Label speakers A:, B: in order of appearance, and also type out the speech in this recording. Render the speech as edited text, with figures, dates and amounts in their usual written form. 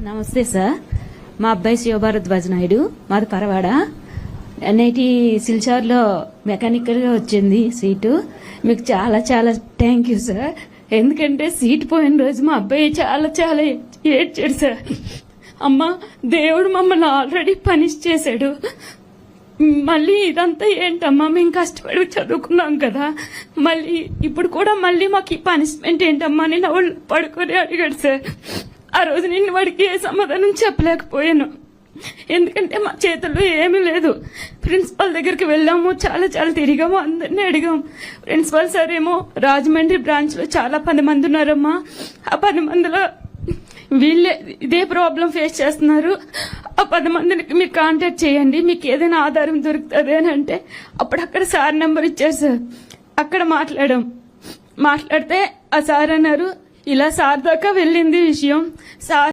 A: నమస్తే సార్, మా అబ్బాయి శివభారద్వాజ్ నాయుడు, మాది పరవాడ. ఎన్ఐటి సిల్చార్లో మెకానికల్గా వచ్చింది సీటు. మీకు చాలా చాలా థ్యాంక్ యూ సార్. ఎందుకంటే సీట్ పోయిన రోజు మా అబ్బాయి చాలా చాలా ఏడ్చాడు సార్. అమ్మ, దేవుడు మమ్మల్ని ఆల్రెడీ పనిష్ చేశాడు, మళ్ళీ ఇదంతా ఏంటమ్మా, మేము కష్టపడి చదువుకున్నాం కదా, మళ్ళీ ఇప్పుడు కూడా మళ్ళీ మాకు ఈ పనిష్మెంట్ ఏంటమ్మా అని నా వాళ్ళు పడుకొని అడిగాడు సార్. ఆ రోజు నేను వాడికి ఏ సమాధానం చెప్పలేకపోయాను, ఎందుకంటే మా చేతుల్లో ఏమీ లేదు. ప్రిన్సిపల్ దగ్గరికి వెళ్ళాము, చాలా చాలా తిరిగాము, అందరినీ అడిగాము. ప్రిన్సిపల్ సార్ ఏమో రాజమండ్రి బ్రాంచ్ లో చాలా 10 మంది ఉన్నారమ్మా, ఆ 10 మందిలో వీళ్ళే ఇదే ప్రాబ్లం ఫేస్ చేస్తున్నారు, ఆ 10 మందిని మీరు కాంటాక్ట్ చేయండి, మీకు ఏదైనా ఆధారం దొరుకుతుంది అని అంటే, అప్పుడు అక్కడ సార్ నెంబర్ ఇచ్చారు సార్. అక్కడ మాట్లాడితే ఆ సార్ అన్నారు, ఇలా సార్ దాకా వెళ్ళింది విషయం, సార్